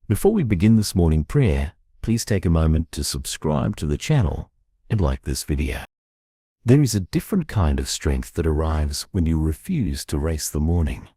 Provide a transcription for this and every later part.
Before we begin this morning prayer, please take a moment to subscribe to the channel and like this video. There is a different kind of strength that arrives when you refuse to race the morning.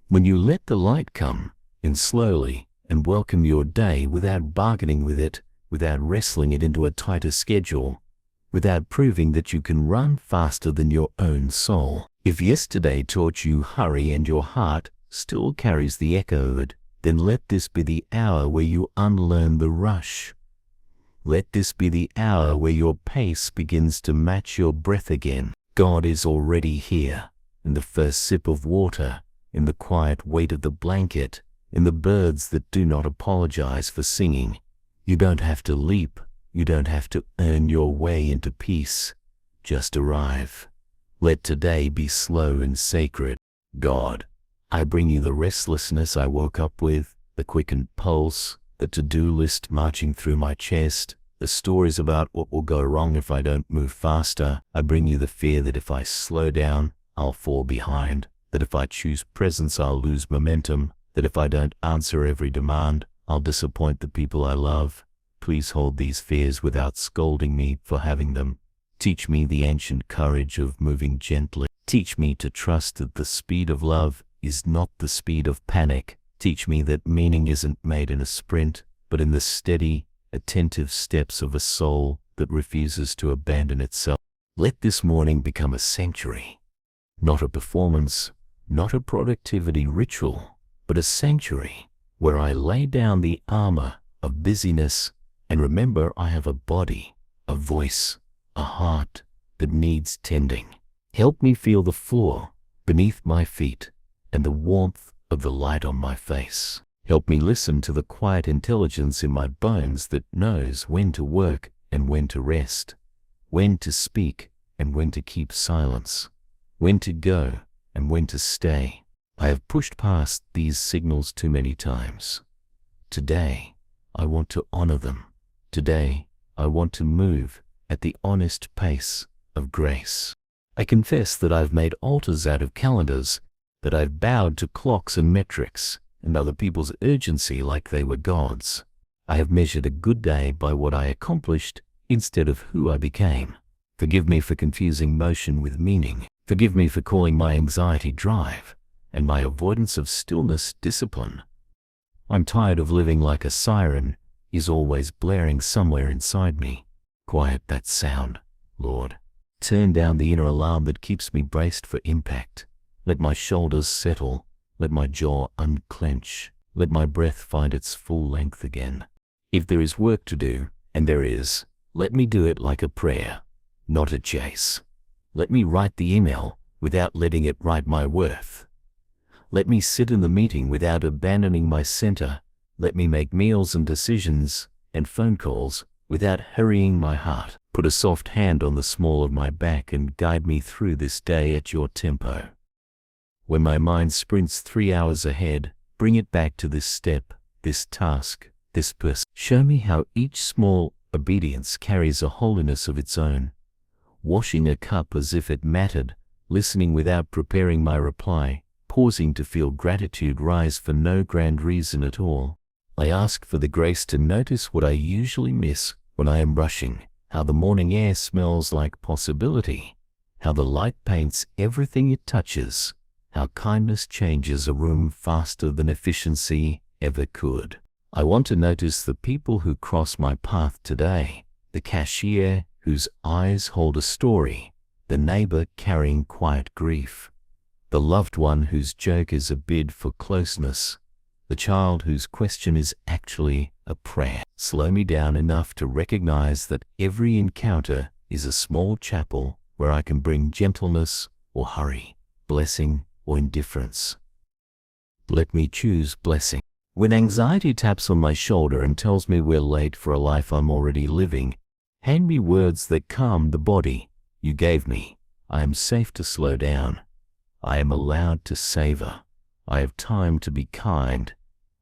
When you let the light come in slowly and welcome your day without bargaining with it, without wrestling it into a tighter schedule, without proving that you can run faster than your own soul. If yesterday taught you hurry and your heart still carries the echo of it, then let this be the hour where you unlearn the rush. Let this be the hour where your pace begins to match your breath again. God is already here, in the first sip of water, in the quiet weight of the blanket, in the birds that do not apologize for singing. You don't have to leap. You don't have to earn your way into peace. Just arrive. Let today be slow and sacred. God, I bring you the restlessness I woke up with, the quickened pulse, the to-do list marching through my chest, the stories about what will go wrong if I don't move faster. I bring you the fear that if I slow down, I'll fall behind, that if I choose presence, I'll lose momentum, that if I don't answer every demand, I'll disappoint the people I love. Please hold these fears without scolding me for having them. Teach me the ancient courage of moving gently. Teach me to trust that the speed of love is not the speed of panic. Teach me that meaning isn't made in a sprint, but in the steady, attentive steps of a soul that refuses to abandon itself. Let this morning become a sanctuary, not a performance, not a productivity ritual, but a sanctuary where I lay down the armor of busyness and remember I have a body, a voice, a heart that needs tending. Help me feel the floor beneath my feet and the warmth of the light on my face. Help me listen to the quiet intelligence in my bones that knows when to work and when to rest, when to speak and when to keep silence, when to go and when to stay. I have pushed past these signals too many times. Today, I want to honor them. Today, I want to move at the honest pace of grace. I confess that I've made altars out of calendars, that I've bowed to clocks and metrics and other people's urgency like they were gods. I have measured a good day by what I accomplished instead of who I became. Forgive me for confusing motion with meaning. Forgive me for calling my anxiety drive and my avoidance of stillness discipline. I'm tired of living like a siren is always blaring somewhere inside me. Quiet that sound, Lord. Turn down the inner alarm that keeps me braced for impact. Let my shoulders settle. Let my jaw unclench. Let my breath find its full length again. If there is work to do, and there is, let me do it like a prayer, not a chase. Let me write the email without letting it write my worth. Let me sit in the meeting without abandoning my center. Let me make meals and decisions and phone calls without hurrying my heart. Put a soft hand on the small of my back and guide me through this day at your tempo. When my mind sprints 3 hours ahead, bring it back to this step, this task, this person. Show me how each small obedience carries a holiness of its own. Washing a cup as if it mattered, listening without preparing my reply, pausing to feel gratitude rise for no grand reason at all. I ask for the grace to notice what I usually miss when I am rushing, how the morning air smells like possibility, how the light paints everything it touches, how kindness changes a room faster than efficiency ever could. I want to notice the people who cross my path today, the cashier whose eyes hold a story, the neighbor carrying quiet grief, the loved one whose joke is a bid for closeness, the child whose question is actually a prayer. Slow me down enough to recognize that every encounter is a small chapel where I can bring gentleness or hurry, blessing or indifference. Let me choose blessing. When anxiety taps on my shoulder and tells me we're late for a life I'm already living, hand me words that calm the body you gave me. I am safe to slow down. I am allowed to savor. I have time to be kind.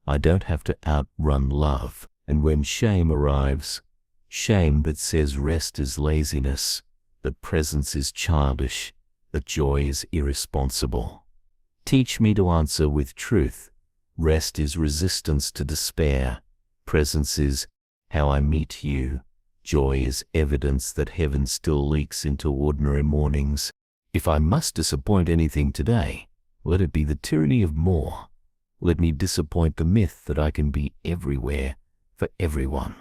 I don't have to outrun love. And when shame arrives, shame that says rest is laziness, that presence is childish, that joy is irresponsible, teach me to answer with truth, Rest is resistance to despair. Presence is how I meet you. Joy is evidence that heaven still leaks into ordinary mornings. If I must disappoint anything today, let it be the tyranny of more. Let me disappoint the myth that I can be everywhere for everyone.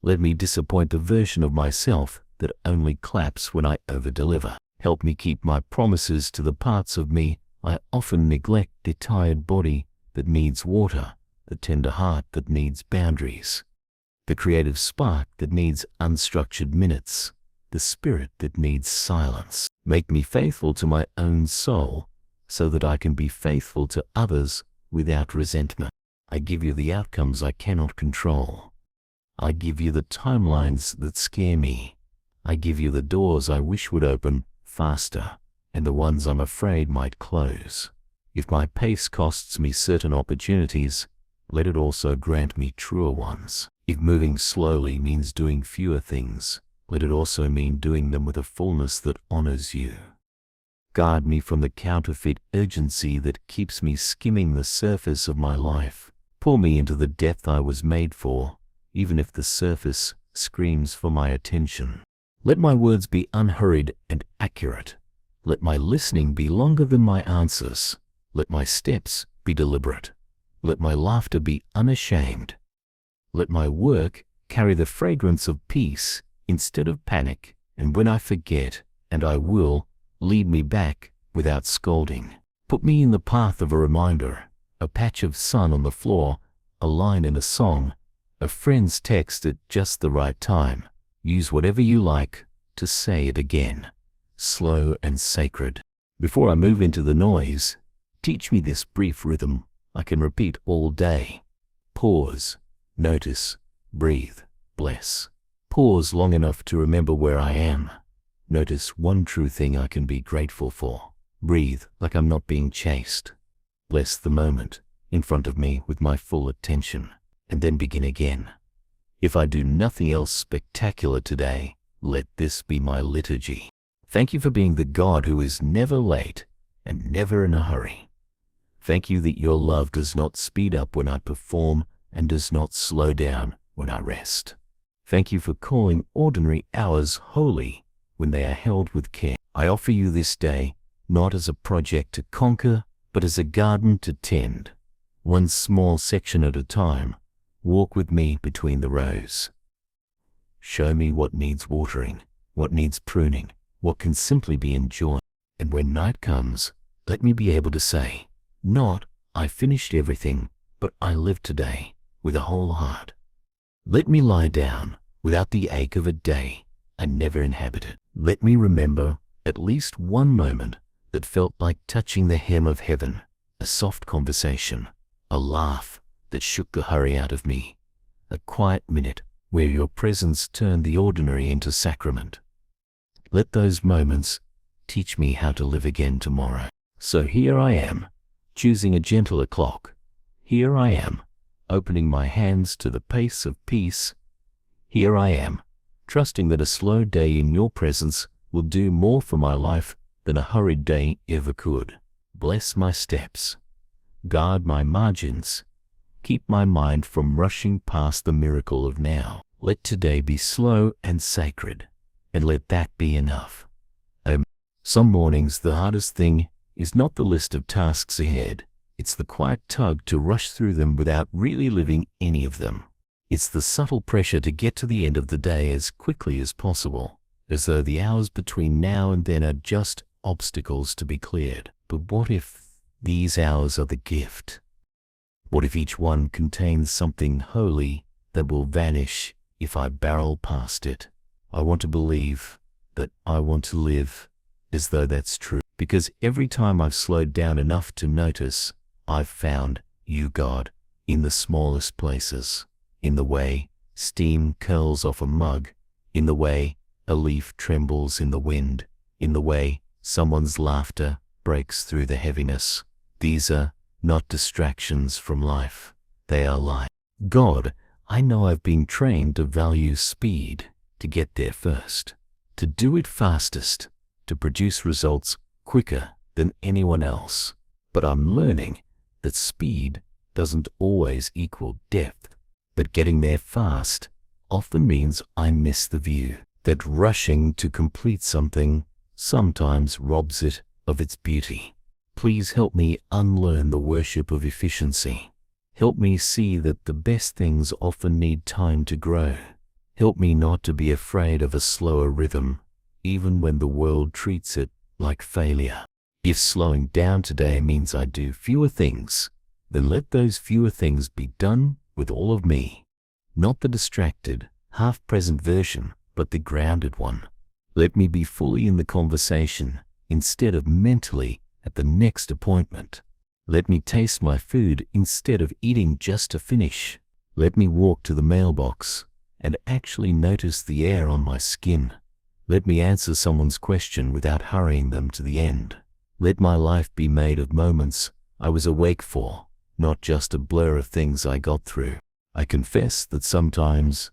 Let me disappoint the version of myself that only claps when I overdeliver. Help me keep my promises to the parts of me I often neglect, the tired body that needs water, the tender heart that needs boundaries, the creative spark that needs unstructured minutes, the spirit that needs silence. Make me faithful to my own soul so that I can be faithful to others without resentment. I give you the outcomes I cannot control. I give you the timelines that scare me. I give you the doors I wish would open faster and the ones I'm afraid might close. If my pace costs me certain opportunities, let it also grant me truer ones. If moving slowly means doing fewer things, let it also mean doing them with a fullness that honors you. Guard me from the counterfeit urgency that keeps me skimming the surface of my life. Pull me into the depth I was made for, even if the surface screams for my attention. Let my words be unhurried and accurate. Let my listening be longer than my answers. Let my steps be deliberate. Let my laughter be unashamed. Let my work carry the fragrance of peace instead of panic. And when I forget, and I will, lead me back without scolding. Put me in the path of a reminder, a patch of sun on the floor, a line in a song, a friend's text at just the right time. Use whatever you like to say it again, slow and sacred. Before I move into the noise, teach me this brief rhythm I can repeat all day. Pause, notice, breathe, bless. Pause long enough to remember where I am. Notice one true thing I can be grateful for. Breathe like I'm not being chased. Bless the moment in front of me with my full attention, and then begin again. If I do nothing else spectacular today, let this be my liturgy. Thank you for being the God who is never late and never in a hurry. Thank you that your love does not speed up when I perform and does not slow down when I rest. Thank you for calling ordinary hours holy when they are held with care. I offer you this day not as a project to conquer, but as a garden to tend. One small section at a time, walk with me between the rows. Show me what needs watering, what needs pruning, what can simply be enjoyed. And when night comes, let me be able to say, not, I finished everything, but I live today with a whole heart. Let me lie down without the ache of a day I never inhabited. Let me remember at least one moment that felt like touching the hem of heaven, a soft conversation, a laugh that shook the hurry out of me, a quiet minute where your presence turned the ordinary into sacrament. Let those moments teach me how to live again tomorrow. So here I am, choosing a gentler clock. Here I am, opening my hands to the pace of peace. Here I am, trusting that a slow day in your presence will do more for my life than a hurried day ever could. Bless my steps. Guard my margins. Keep my mind from rushing past the miracle of now. Let today be slow and sacred, and let that be enough. Some mornings the hardest thing is not the list of tasks ahead. It's the quiet tug to rush through them without really living any of them. It's the subtle pressure to get to the end of the day as quickly as possible, as though the hours between now and then are just obstacles to be cleared. But what if these hours are the gift? What if each one contains something holy that will vanish if I barrel past it? I want to believe that I want to live as though that's true, because every time I've slowed down enough to notice, I've found you, God, in the smallest places, in the way steam curls off a mug, in the way a leaf trembles in the wind, in the way someone's laughter breaks through the heaviness. These are not distractions from life. They are life. God, I know I've been trained to value speed, to get there first, to do it fastest, to produce results quicker than anyone else. But I'm learning that speed doesn't always equal depth, but getting there fast often means I miss the view. That rushing to complete something sometimes robs it of its beauty. Please help me unlearn the worship of efficiency. Help me see that the best things often need time to grow. Help me not to be afraid of a slower rhythm, even when the world treats it like failure. If slowing down today means I do fewer things, then let those fewer things be done with all of me. Not the distracted, half-present version, but the grounded one. Let me be fully in the conversation instead of mentally at the next appointment. Let me taste my food instead of eating just to finish. Let me walk to the mailbox and actually notice the air on my skin. Let me answer someone's question without hurrying them to the end. Let my life be made of moments I was awake for, not just a blur of things I got through. I confess that sometimes,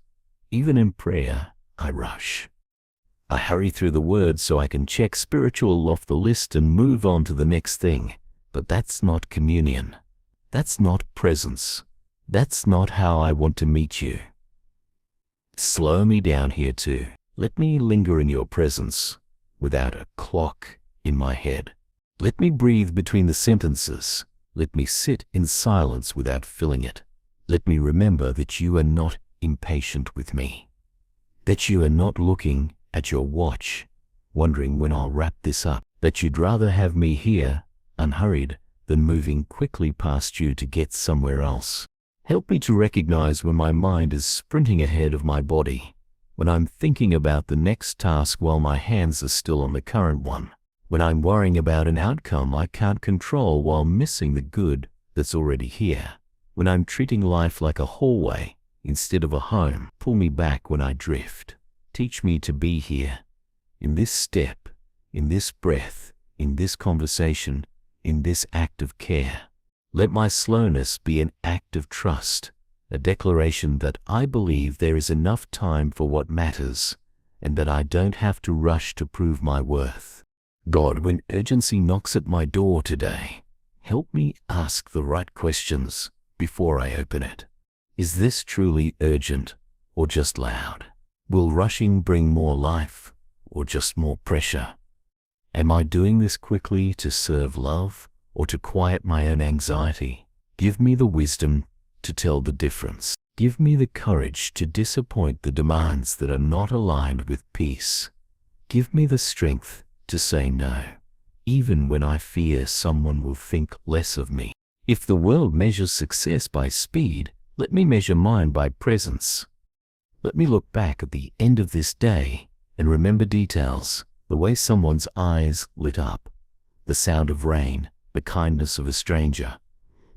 even in prayer, I rush. I hurry through the words so I can check spiritual off the list and move on to the next thing. But that's not communion. That's not presence. That's not how I want to meet you. Slow me down here too. Let me linger in your presence without a clock in my head. Let me breathe between the sentences. Let me sit in silence without filling it. Let me remember that you are not impatient with me. That you are not looking at your watch, wondering when I'll wrap this up. That you'd rather have me here, unhurried, than moving quickly past you to get somewhere else. Help me to recognize when my mind is sprinting ahead of my body, when I'm thinking about the next task while my hands are still on the current one, when I'm worrying about an outcome I can't control while missing the good that's already here, when I'm treating life like a hallway instead of a home. Pull me back when I drift. Teach me to be here, in this step, in this breath, in this conversation, in this act of care. Let my slowness be an act of trust, a declaration that I believe there is enough time for what matters, and that I don't have to rush to prove my worth. God, when urgency knocks at my door today, help me ask the right questions before I open it. Is this truly urgent or just loud? Will rushing bring more life or just more pressure? Am I doing this quickly to serve love or to quiet my own anxiety? Give me the wisdom to tell the difference. Give me the courage to disappoint the demands that are not aligned with peace. Give me the strength to say no, even when I fear someone will think less of me. If the world measures success by speed, let me measure mine by presence. Let me look back at the end of this day and remember details, the way someone's eyes lit up, the sound of rain, the kindness of a stranger,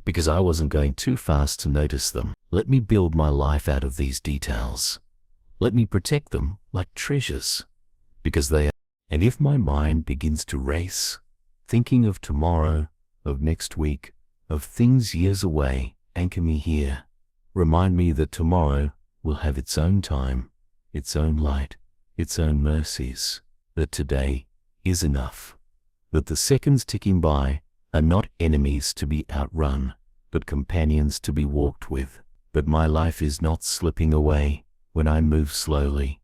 because I wasn't going too fast to notice them. Let me build my life out of these details. Let me protect them like treasures, because they are. And if my mind begins to race, thinking of tomorrow, of next week, of things years away, anchor me here. Remind me that tomorrow will have its own time, its own light, its own mercies, that today is enough, that the seconds ticking by are not enemies to be outrun, but companions to be walked with, that my life is not slipping away when I move slowly.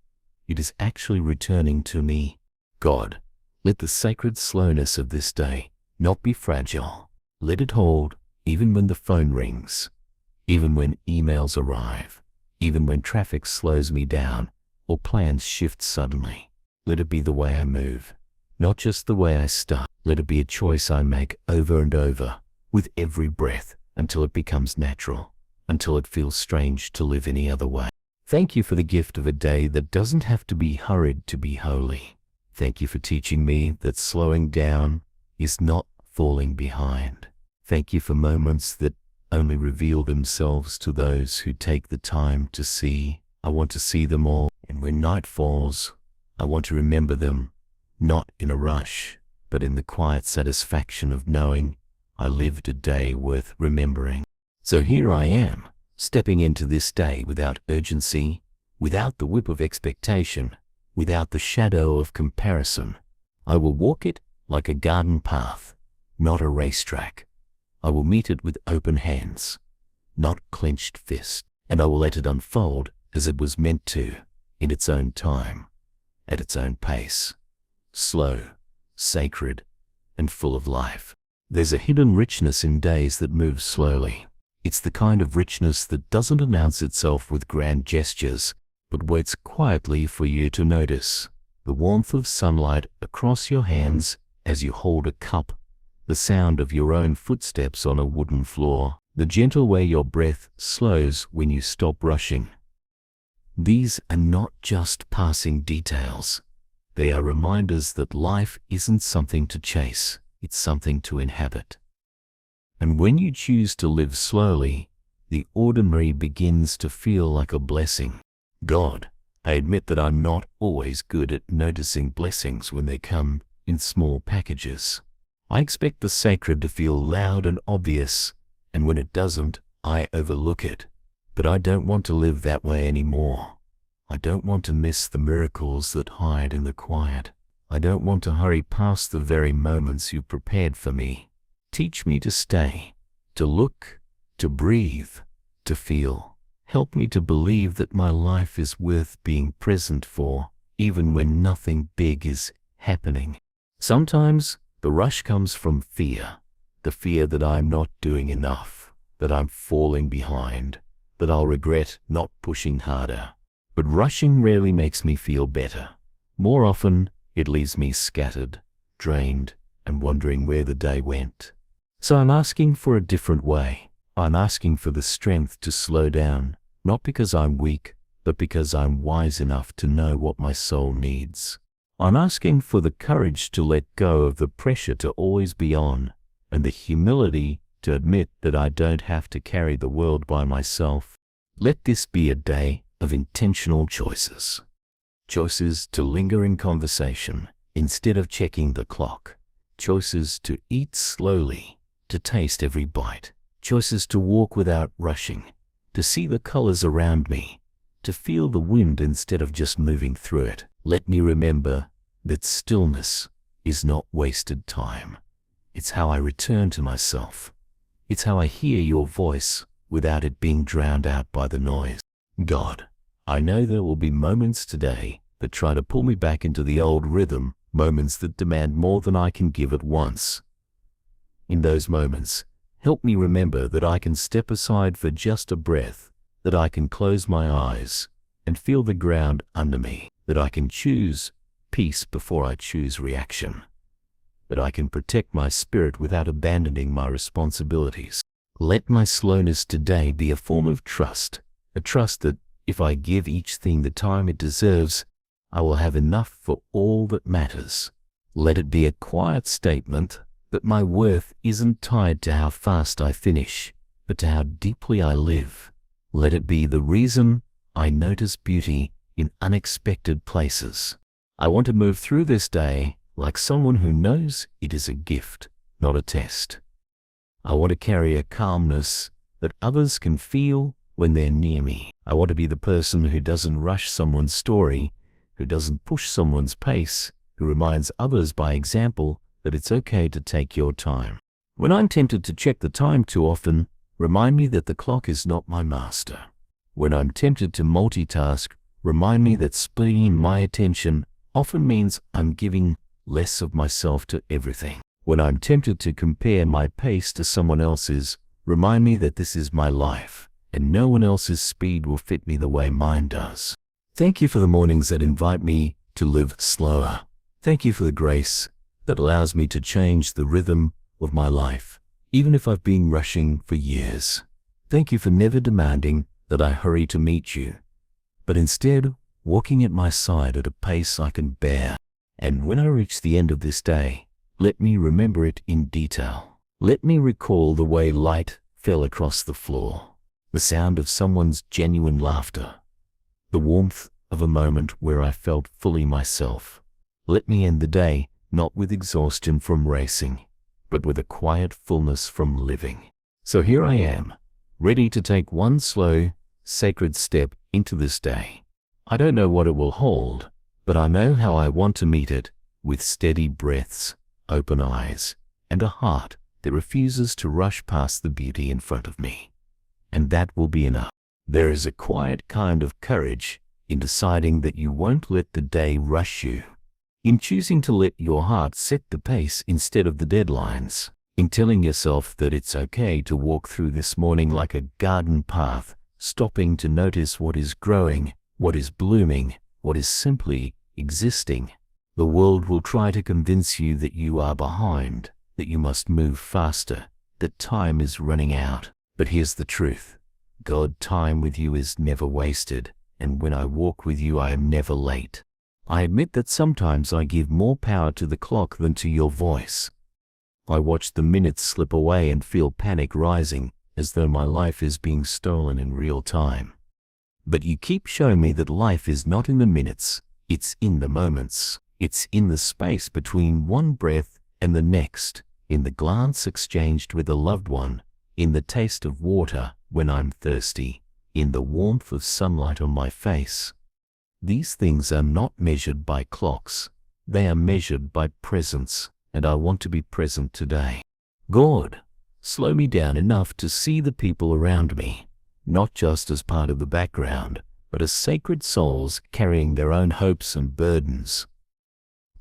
It is actually returning to me. God, let the sacred slowness of this day not be fragile. Let it hold even when the phone rings, even when emails arrive, even when traffic slows me down or plans shift suddenly. Let it be the way I move, not just the way I start. Let it be a choice I make over and over with every breath until it becomes natural, until it feels strange to live any other way. Thank you for the gift of a day that doesn't have to be hurried to be holy. Thank you for teaching me that slowing down is not falling behind. Thank you for moments that only reveal themselves to those who take the time to see. I want to see them all, and when night falls, I want to remember them, not in a rush, but in the quiet satisfaction of knowing I lived a day worth remembering. So here I am, stepping into this day without urgency, without the whip of expectation, without the shadow of comparison. I will walk it like a garden path, not a racetrack. I will meet it with open hands, not clenched fist, and I will let it unfold as it was meant to, in its own time, at its own pace, slow, sacred, and full of life. There's a hidden richness in days that move slowly. It's the kind of richness that doesn't announce itself with grand gestures, but waits quietly for you to notice. The warmth of sunlight across your hands as you hold a cup, the sound of your own footsteps on a wooden floor, the gentle way your breath slows when you stop rushing. These are not just passing details. They are reminders that life isn't something to chase, it's something to inhabit. And when you choose to live slowly, the ordinary begins to feel like a blessing. God, I admit that I'm not always good at noticing blessings when they come in small packages. I expect the sacred to feel loud and obvious, and when it doesn't, I overlook it. But I don't want to live that way anymore. I don't want to miss the miracles that hide in the quiet. I don't want to hurry past the very moments you've prepared for me. Teach me to stay, to look, to breathe, to feel. Help me to believe that my life is worth being present for, even when nothing big is happening. Sometimes the rush comes from fear, the fear that I'm not doing enough, that I'm falling behind, that I'll regret not pushing harder. But rushing rarely makes me feel better. More often, it leaves me scattered, drained, and wondering where the day went. So I'm asking for a different way. I'm asking for the strength to slow down, not because I'm weak, but because I'm wise enough to know what my soul needs. I'm asking for the courage to let go of the pressure to always be on, and the humility to admit that I don't have to carry the world by myself. Let this be a day of intentional choices. Choices to linger in conversation instead of checking the clock. Choices to eat slowly, to taste every bite. Choices to walk without rushing, to see the colors around me, to feel the wind instead of just moving through it. Let me remember that stillness is not wasted time. It's how I return to myself. It's how I hear your voice without it being drowned out by the noise. God, I know there will be moments today that try to pull me back into the old rhythm, moments that demand more than I can give at once. In those moments, help me remember that I can step aside for just a breath, that I can close my eyes and feel the ground under me, that I can choose peace before I choose reaction, that I can protect my spirit without abandoning my responsibilities. Let my slowness today be a form of trust, a trust that if I give each thing the time it deserves, I will have enough for all that matters. Let it be a quiet statement that my worth isn't tied to how fast I finish, but to how deeply I live. Let it be the reason I notice beauty in unexpected places. I want to move through this day like someone who knows it is a gift, not a test. I want to carry a calmness that others can feel when they're near me. I want to be the person who doesn't rush someone's story, who doesn't push someone's pace, who reminds others by example that it's okay to take your time. When I'm tempted to check the time too often, remind me that the clock is not my master. When I'm tempted to multitask, remind me that splitting my attention often means I'm giving less of myself to everything. When I'm tempted to compare my pace to someone else's, remind me that this is my life, and no one else's speed will fit me the way mine does. Thank you for the mornings that invite me to live slower. Thank you for the grace that allows me to change the rhythm of my life, even if I've been rushing for years. Thank you for never demanding that I hurry to meet you, but instead walking at my side at a pace I can bear. And when I reach the end of this day, let me remember it in detail. Let me recall the way light fell across the floor, the sound of someone's genuine laughter, the warmth of a moment where I felt fully myself. Let me end the day not with exhaustion from racing, but with a quiet fullness from living. So here I am, ready to take one slow, sacred step into this day. I don't know what it will hold, but I know how I want to meet it, with steady breaths, open eyes, and a heart that refuses to rush past the beauty in front of me. and that will be enough. There is a quiet kind of courage in deciding that you won't let the day rush you, in choosing to let your heart set the pace instead of the deadlines, in telling yourself that it's okay to walk through this morning like a garden path, stopping to notice what is growing, what is blooming, what is simply existing. The world will try to convince you that you are behind, that you must move faster, that time is running out. But here's the truth. God's time with you is never wasted, and when I walk with you, I am never late. I admit that sometimes I give more power to the clock than to your voice. I watch the minutes slip away and feel panic rising, as though my life is being stolen in real time. But you keep showing me that life is not in the minutes, it's in the moments. It's in the space between one breath and the next, in the glance exchanged with a loved one, in the taste of water when I'm thirsty, in the warmth of sunlight on my face. These things are not measured by clocks. They are measured by presence, and I want to be present today. God, slow me down enough to see the people around me, not just as part of the background, but as sacred souls carrying their own hopes and burdens.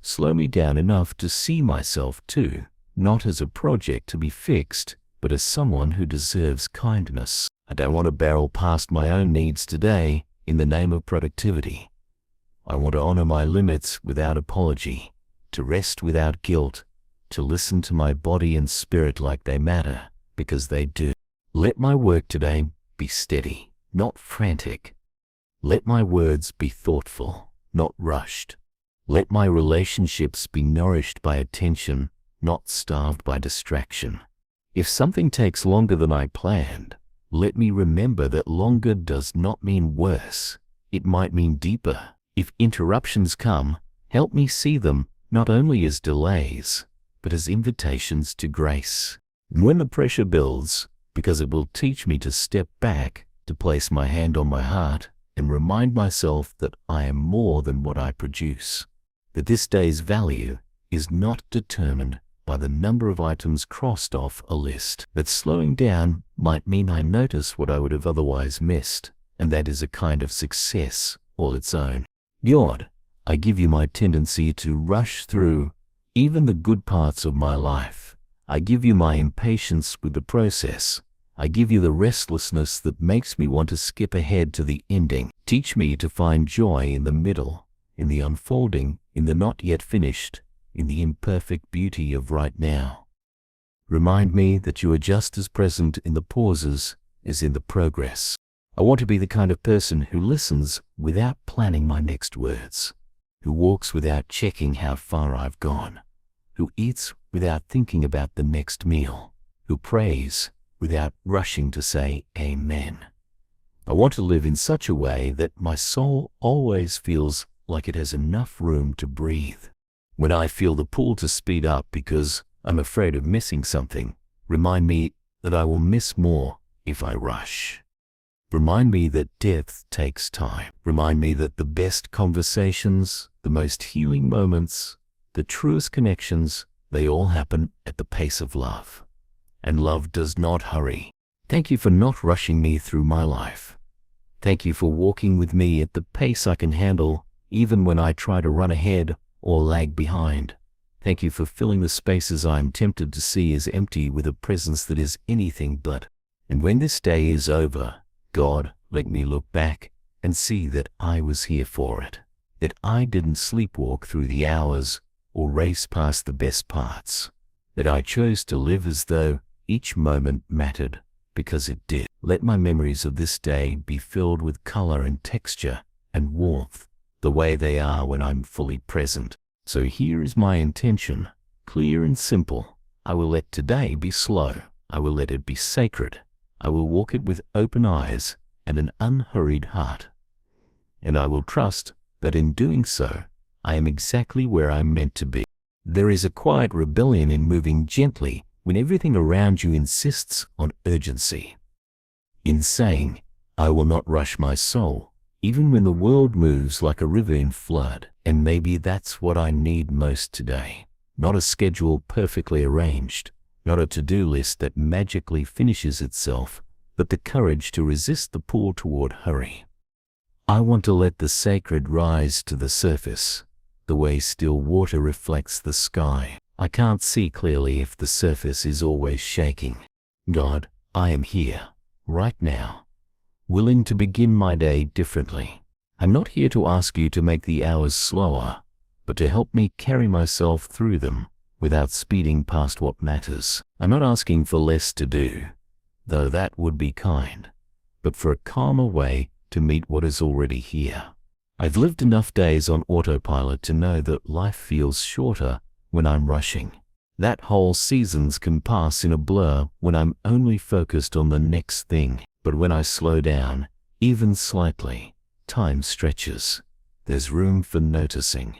Slow me down enough to see myself too, not as a project to be fixed, but as someone who deserves kindness. I don't want to barrel past my own needs today in the name of productivity. I want to honor my limits without apology, to rest without guilt, to listen to my body and spirit like they matter, because they do. Let my work today be steady, not frantic. Let my words be thoughtful, not rushed. Let my relationships be nourished by attention, not starved by distraction. If something takes longer than I planned, let me remember that longer does not mean worse. It might mean deeper. If interruptions come, help me see them not only as delays, but as invitations to grace. When the pressure builds, because it will teach me to step back, to place my hand on my heart, and remind myself that I am more than what I produce. That this day's value is not determined by the number of items crossed off a list. That slowing down might mean I notice what I would have otherwise missed, and that is a kind of success all its own. God, I give you my tendency to rush through even the good parts of my life. I give you my impatience with the process. I give you the restlessness that makes me want to skip ahead to the ending. Teach me to find joy in the middle, in the unfolding, in the not yet finished, in the imperfect beauty of right now. Remind me that you are just as present in the pauses as in the progress. I want to be the kind of person who listens without planning my next words, who walks without checking how far I've gone, who eats without thinking about the next meal, who prays without rushing to say amen. I want to live in such a way that my soul always feels like it has enough room to breathe. When I feel the pull to speed up because I'm afraid of missing something, remind me that I will miss more if I rush. Remind me that depth takes time. Remind me that the best conversations, the most healing moments, the truest connections, they all happen at the pace of love. And love does not hurry. Thank you for not rushing me through my life. Thank you for walking with me at the pace I can handle, even when I try to run ahead or lag behind. Thank you for filling the spaces I am tempted to see as empty with a presence that is anything but. And when this day is over, God, let me look back and see that I was here for it, that I didn't sleepwalk through the hours or race past the best parts, that I chose to live as though each moment mattered, because it did. Let my memories of this day be filled with color and texture and warmth, the way they are when I'm fully present. So here is my intention, clear and simple. I will let today be slow. I will let it be sacred. I will walk it with open eyes and an unhurried heart. And I will trust that in doing so, I am exactly where I'm meant to be. There is a quiet rebellion in moving gently when everything around you insists on urgency. In saying, I will not rush my soul, even when the world moves like a river in flood. And maybe that's what I need most today. Not a schedule perfectly arranged, not a to-do list that magically finishes itself, but the courage to resist the pull toward hurry. I want to let the sacred rise to the surface, the way still water reflects the sky. I can't see clearly if the surface is always shaking. God, I am here, right now, willing to begin my day differently. I'm not here to ask you to make the hours slower, but to help me carry myself through them without speeding past what matters. I'm not asking for less to do, though that would be kind, but for a calmer way to meet what is already here. I've lived enough days on autopilot to know that life feels shorter when I'm rushing. That whole seasons can pass in a blur when I'm only focused on the next thing. But when I slow down, even slightly, time stretches. There's room for noticing.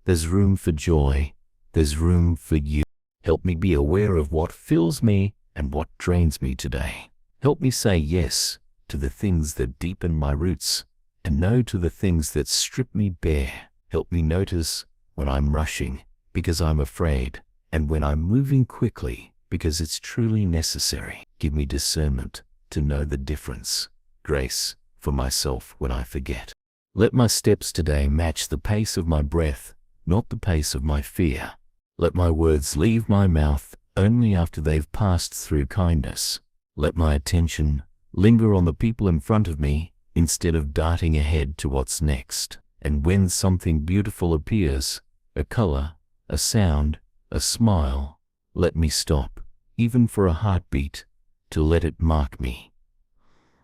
There's room for joy. There's room for you. Help me be aware of what fills me and what drains me today. Help me say yes to the things that deepen my roots and no to the things that strip me bare. Help me notice when I'm rushing because I'm afraid and when I'm moving quickly because it's truly necessary. Give me discernment to know the difference. Grace for myself when I forget. Let my steps today match the pace of my breath, not the pace of my fear. Let my words leave my mouth only after they've passed through kindness. Let my attention linger on the people in front of me instead of darting ahead to what's next. And when something beautiful appears, a color, a sound, a smile, let me stop, even for a heartbeat, to let it mark me.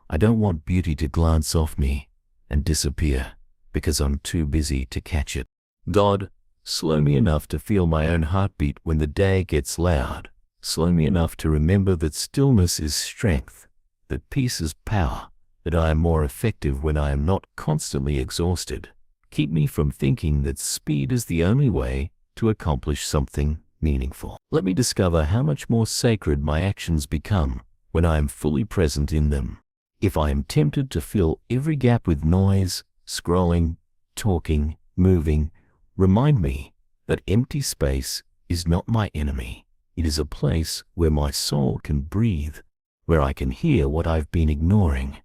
I don't want beauty to glance off me and disappear because I'm too busy to catch it. God, slow me enough to feel my own heartbeat when the day gets loud. Slow me enough to remember that stillness is strength, that peace is power, that I am more effective when I am not constantly exhausted. Keep me from thinking that speed is the only way to accomplish something meaningful. Let me discover how much more sacred my actions become when I am fully present in them. If I am tempted to fill every gap with noise, scrolling, talking, moving, remind me that empty space is not my enemy. It is a place where my soul can breathe, where I can hear what I've been ignoring,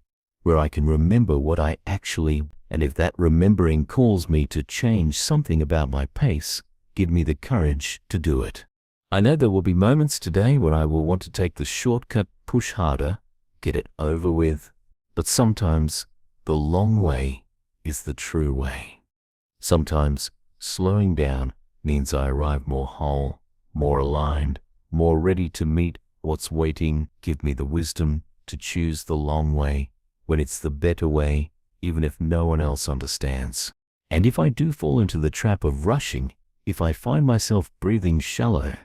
where I can remember what I actually, and if that remembering calls me to change something about my pace, give me the courage to do it. I know there will be moments today where I will want to take the shortcut, push harder, get it over with, but sometimes the long way is the true way. Sometimes slowing down means I arrive more whole, more aligned, more ready to meet what's waiting. Give me the wisdom to choose the long way when it's the better way, even if no one else understands. And if I do fall into the trap of rushing, if I find myself breathing shallow,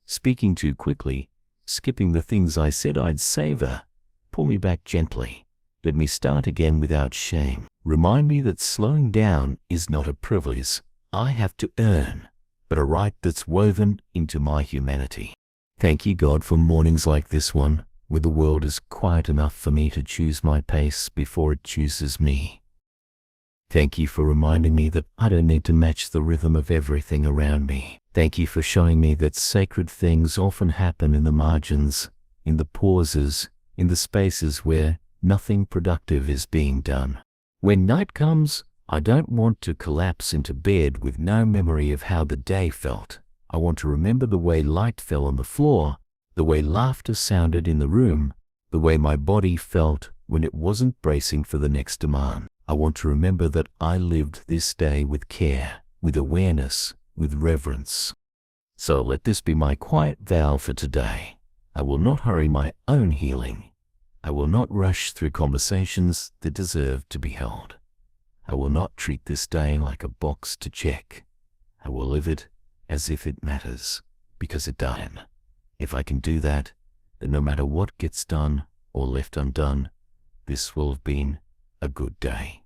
speaking too quickly, skipping the things I said I'd savor, pull me back gently. Let me start again without shame. Remind me that slowing down is not a privilege I have to earn, but a right that's woven into my humanity. Thank you, God, for mornings like this one, where the world is quiet enough for me to choose my pace before it chooses me. Thank you for reminding me that I don't need to match the rhythm of everything around me. Thank you for showing me that sacred things often happen in the margins, in the pauses, in the spaces where nothing productive is being done. When night comes, I don't want to collapse into bed with no memory of how the day felt. I want to remember the way light fell on the floor, the way laughter sounded in the room, the way my body felt when it wasn't bracing for the next demand. I want to remember that I lived this day with care, with awareness, with reverence. So let this be my quiet vow for today. I will not hurry my own healing. I will not rush through conversations that deserve to be held. I will not treat this day like a box to check. I will live it as if it matters, because it does. If I can do that, then no matter what gets done or left undone, this will have been a good day.